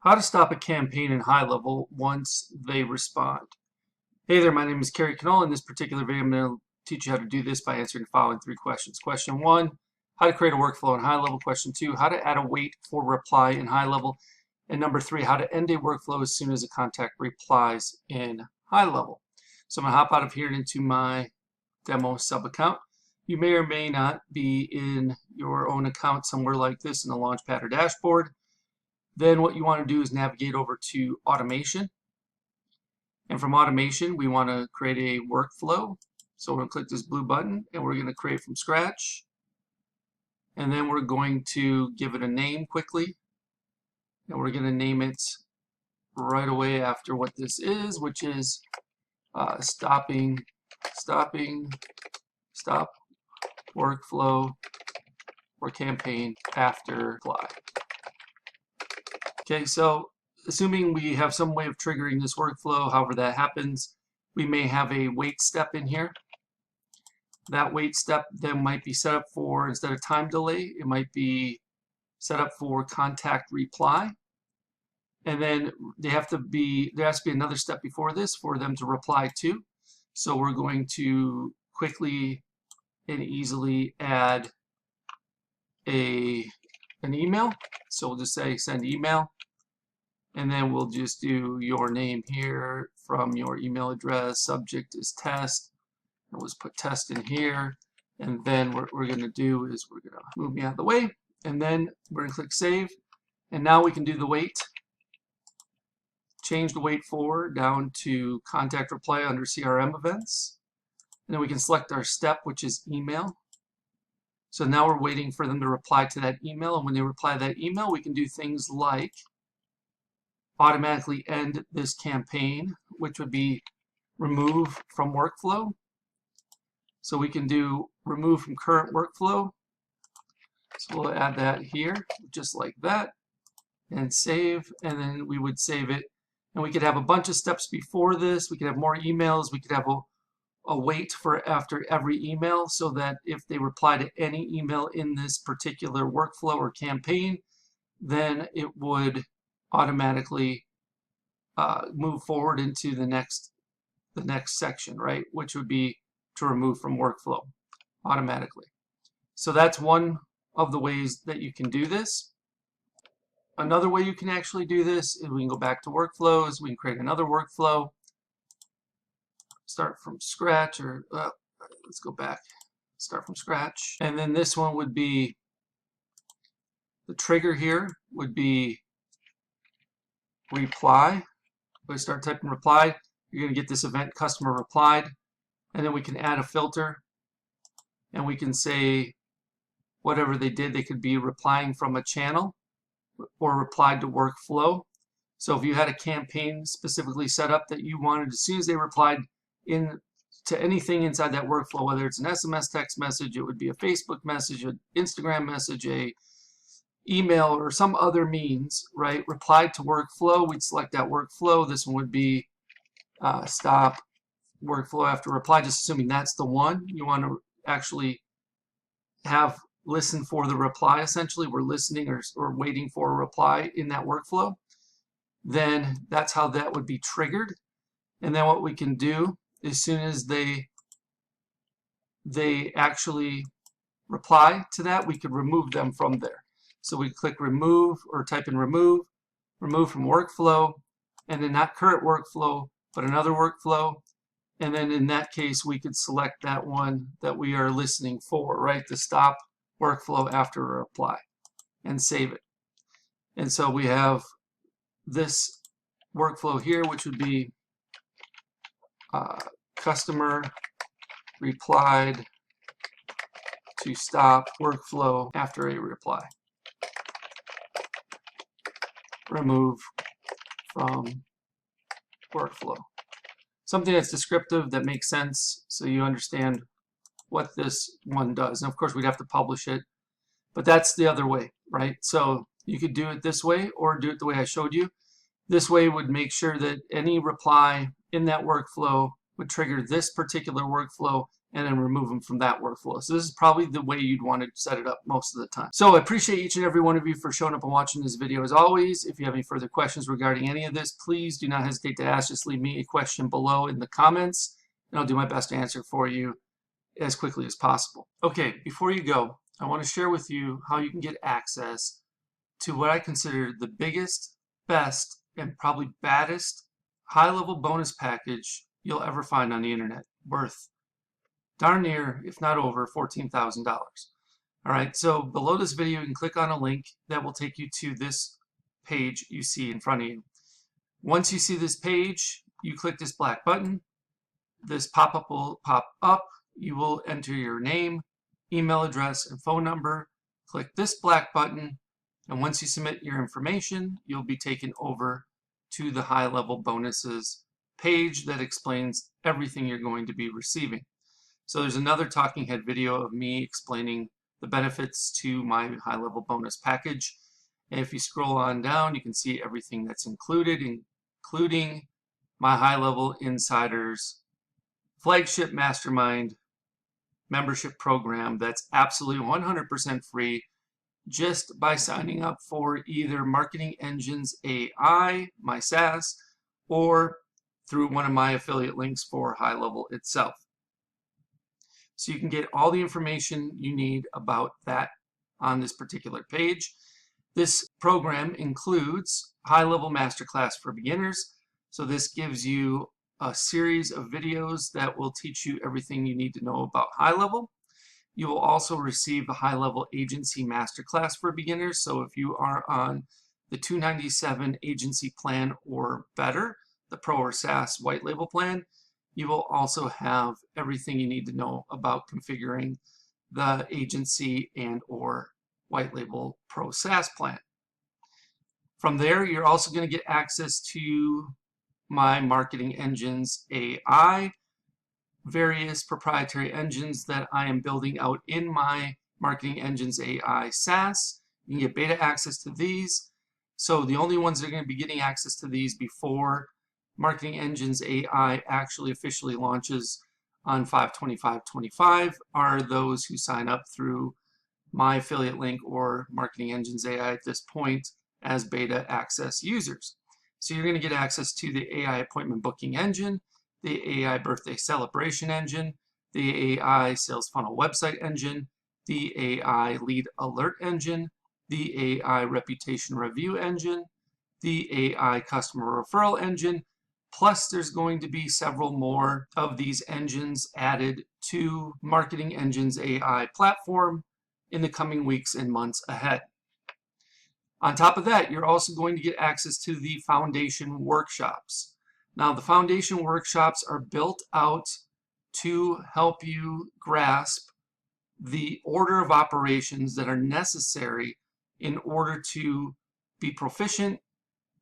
How to stop a campaign in HighLevel once they respond. Hey there, my name is Kerry. In this particular video, I'm going to teach you how to do this by answering the following three questions. Question 1, how to create a workflow in HighLevel. Question 2, how to add a wait for reply in HighLevel. And number 3, how to end a workflow as soon as a contact replies in HighLevel. So I'm going to hop out of here and into my demo sub account. You may or may not be in your own account somewhere like this in the Launchpad or dashboard. Then what you want to do is navigate over to automation. And from automation, we want to create a workflow. So we're going to click this blue button and we're going to create from scratch. And then we're going to give it a name quickly. And we're going to name it right away after what this is, which is stop workflow or campaign after reply. Okay, so assuming we have some way of triggering this workflow, however that happens, we may have a wait step in here. That wait step then might be set up for, instead of time delay, it might be set up for contact reply. And then there has to be another step before this for them to reply to. So we're going to quickly and easily add an email. So we'll just say send email. And then we'll just do your name here from your email address. Subject is test. And we'll just put test in here. And then what we're going to do is we're going to move me out of the way. And then we're going to click save. And now we can do the wait. Change the wait for down to contact reply under CRM events. And then we can select our step, which is email. So now we're waiting for them to reply to that email. And when they reply to that email, we can do things like automatically end this campaign, which would be remove from workflow. So we can do remove from current workflow. So we'll add that here, just like that, and save, and then we would save it. And we could have a bunch of steps before this. We could have more emails. We could have a wait for after every email, so that if they reply to any email in this particular workflow or campaign, then it would automatically move forward into the next section, right? Which would be to remove from workflow automatically. So that's one of the ways that you can do this. Another way you can actually do this is we can go back to workflows. We can create another workflow. Start from scratch, or let's go back. Start from scratch. And then this one would be, the trigger here would be reply. We start typing reply, you're going to get this event customer replied, and then we can add a filter, and we can say whatever they did. They could be replying from a channel or replied to workflow. So if you had a campaign specifically set up that you wanted, as soon as they replied to anything inside that workflow, whether it's an SMS text message, it would be a Facebook message, an Instagram message, a email, or some other means, right? Replied to workflow, we'd select that workflow. This one would be stop workflow after reply, just assuming that's the one you want to actually have listen for the reply. Essentially, we're listening or waiting for a reply in that workflow. Then that's how that would be triggered. And then what we can do, as soon as they actually reply to that, we could remove them from there. So we click remove, or type in remove from workflow, and then not current workflow, but another workflow. And then in that case, we could select that one that we are listening for, right? The stop workflow after a reply, and save it. And so we have this workflow here, which would be customer replied to stop workflow after a reply. Remove from workflow. Something that's descriptive, that makes sense, so you understand what this one does. And of course, we'd have to publish it, but that's the other way, right? So you could do it this way or do it the way I showed you. This way would make sure that any reply in that workflow would trigger this particular workflow and then remove them from that workflow. So this is probably the way you'd want to set it up most of the time. So I appreciate each and every one of you for showing up and watching this video. As always, if you have any further questions regarding any of this, please do not hesitate to ask. Just leave me a question below in the comments, and I'll do my best to answer for you as quickly as possible. Okay, before you go, I want to share with you how you can get access to what I consider the biggest, best, and probably baddest high-level bonus package you'll ever find on the internet, worth darn near, if not over, $14,000. All right, so below this video, you can click on a link that will take you to this page you see in front of you. Once you see this page, you click this black button. This pop-up will pop up. You will enter your name, email address, and phone number. Click this black button, and once you submit your information, you'll be taken over to the high-level bonuses page that explains everything you're going to be receiving. So there's another talking head video of me explaining the benefits to my high-level bonus package. And if you scroll on down, you can see everything that's included, including my high-level insiders flagship mastermind membership program that's absolutely 100% free just by signing up for either Marketing Engines A.I, my SaaS, or through one of my affiliate links for HighLevel itself. So you can get all the information you need about that on this particular page. This program includes high-level masterclass for beginners. So this gives you a series of videos that will teach you everything you need to know about high-level. You will also receive a high-level agency masterclass for beginners. So if you are on the $297 agency plan or better, the Pro or SaaS white label plan, you will also have everything you need to know about configuring the agency and or white label Pro SaaS plan. From there, you're also going to get access to my Marketing Engines AI, various proprietary engines that I am building out in my Marketing Engines AI SaaS. You can get beta access to these. So the only ones that are going to be getting access to these before Marketing Engines AI actually officially launches on 5/25/25 are those who sign up through my affiliate link or Marketing Engines AI at this point as beta access users. So you're going to get access to the AI appointment booking engine, the AI birthday celebration engine, the AI sales funnel website engine, the AI lead alert engine, the AI reputation review engine, the AI customer referral engine, plus there's going to be several more of these engines added to Marketing Engines AI platform in the coming weeks and months ahead. On top of that, you're also going to get access to the foundation workshops. Now, the foundation workshops are built out to help you grasp the order of operations that are necessary in order to be proficient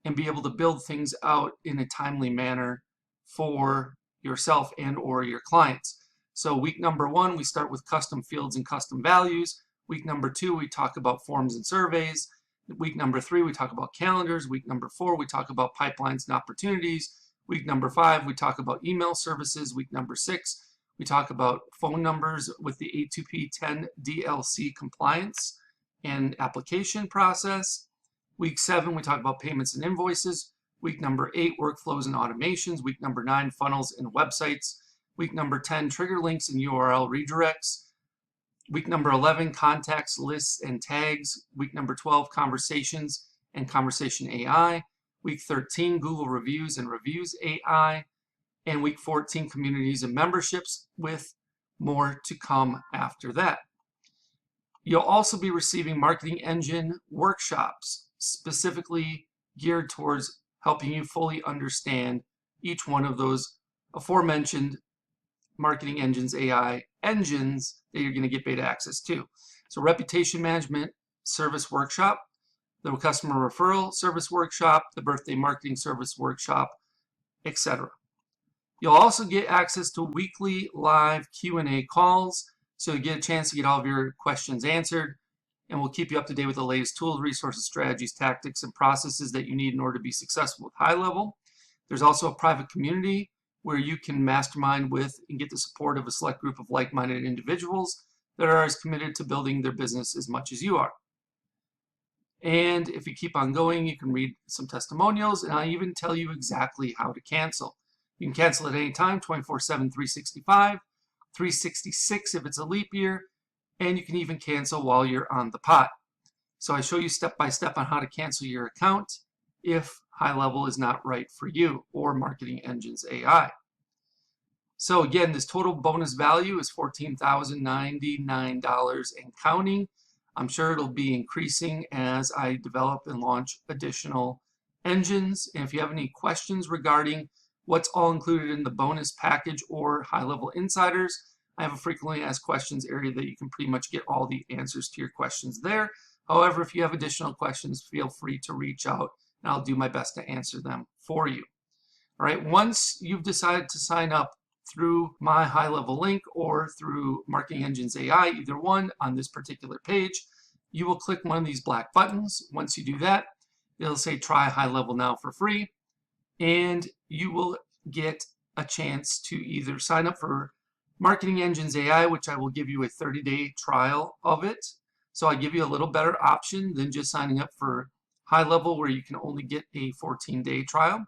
and be able to build things out in a timely manner for yourself and or your clients. So week number 1, we start with custom fields and custom values. Week number 2, we talk about forms and surveys. Week number 3, we talk about calendars. Week number 4, we talk about pipelines and opportunities. Week number 5, we talk about email services. Week number 6, we talk about phone numbers with the A2P10 DLC compliance and application process. Week 7, we talk about payments and invoices. Week number 8, workflows and automations. Week number 9, funnels and websites. Week number 10, trigger links and URL redirects. Week number 11, contacts, lists, and tags. Week number 12, conversations and conversation AI. Week 13, Google reviews and reviews AI. And week 14, communities and memberships, with more to come after that. You'll also be receiving marketing engine workshops specifically geared towards helping you fully understand each one of those aforementioned Marketing Engines AI engines that you're going to get beta access to. So reputation management service workshop, the customer referral service workshop, the birthday marketing service workshop, etc. You'll also get access to weekly live Q&A calls, so you get a chance to get all of your questions answered, and we'll keep you up to date with the latest tools, resources, strategies, tactics, and processes that you need in order to be successful with HighLevel. There's also a private community where you can mastermind with and get the support of a select group of like-minded individuals that are as committed to building their business as much as you are. And if you keep on going, you can read some testimonials, and I even tell you exactly how to cancel. You can cancel at any time, 24/7, 365, 366 if it's a leap year, and you can even cancel while you're on the pot. So I show you step by step on how to cancel your account if HighLevel is not right for you, or Marketing Engines AI. So again, this total bonus value is $14,099 and counting. I'm sure it'll be increasing as I develop and launch additional engines. And if you have any questions regarding what's all included in the bonus package or HighLevel Insiders, I have a frequently asked questions area that you can pretty much get all the answers to your questions there. However, if you have additional questions, feel free to reach out and I'll do my best to answer them for you. All right, once you've decided to sign up through my HighLevel link or through Marketing Engines AI, either one on this particular page, you will click one of these black buttons. Once you do that, it'll say try HighLevel now for free, and you will get a chance to either sign up for Marketing Engines AI, which I will give you a 30-day trial of it. So I give you a little better option than just signing up for HighLevel, where you can only get a 14-day trial.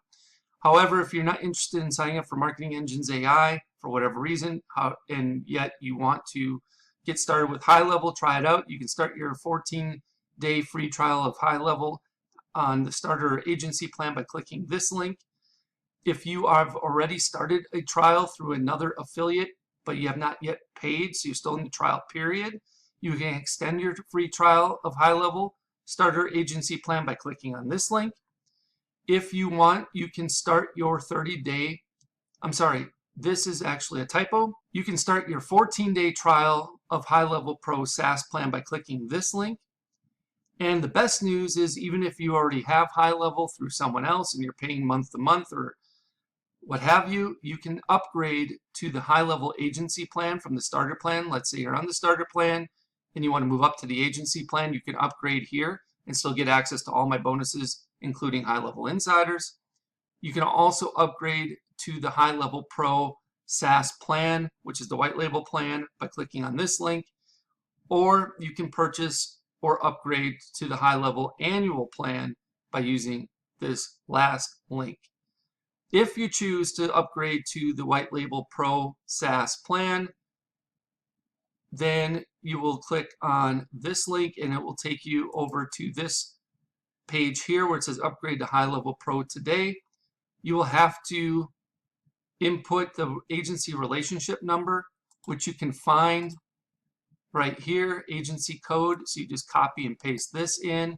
However, if you're not interested in signing up for Marketing Engines AI for whatever reason, and yet you want to get started with HighLevel, try it out, you can start your 14-day free trial of HighLevel on the starter agency plan by clicking this link. If you have already started a trial through another affiliate, but you have not yet paid, so you're still in the trial period, you can extend your free trial of HighLevel starter agency plan by clicking on this link. If you want, you can start your 30-day, this is actually a typo. You can start your 14-day trial of HighLevel Pro SaaS plan by clicking this link. And the best news is, even if you already have HighLevel through someone else and you're paying month to month or what have you, you can upgrade to the HighLevel agency plan from the starter plan. Let's say you're on the starter plan and you want to move up to the agency plan, you can upgrade here and still get access to all my bonuses, including HighLevel Insiders. You can also upgrade to the HighLevel Pro SaaS plan, which is the white label plan, by clicking on this link. Or you can purchase or upgrade to the HighLevel annual plan by using this last link. If you choose to upgrade to the white label Pro SaaS plan, then you will click on this link and it will take you over to this page here where it says upgrade to HighLevel Pro today. You will have to input the agency relationship number, which you can find right here, agency code. So you just copy and paste this in.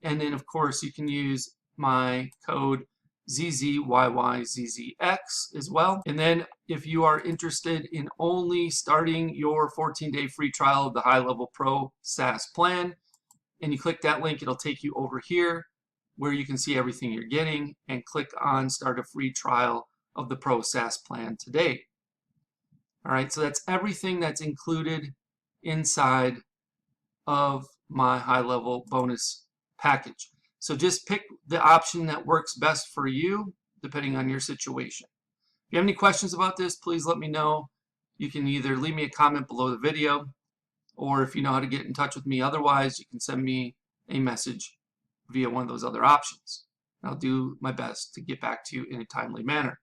And then of course you can use my code ZZYYZZX as well. And then if you are interested in only starting your 14-day free trial of the HighLevel Pro SaaS plan, and you click that link, it'll take you over here where you can see everything you're getting and click on start a free trial of the Pro SaaS plan today. All right, so that's everything that's included inside of my HighLevel bonus package. So just pick the option that works best for you, depending on your situation. If you have any questions about this, please let me know. You can either leave me a comment below the video, or if you know how to get in touch with me otherwise, you can send me a message via one of those other options. I'll do my best to get back to you in a timely manner.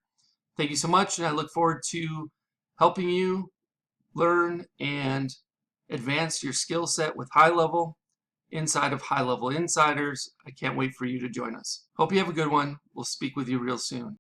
Thank you so much, and I look forward to helping you learn and advance your skill set with HighLevel inside of HighLevel Insiders. I can't wait for you to join us. Hope you have a good one. We'll speak with you real soon.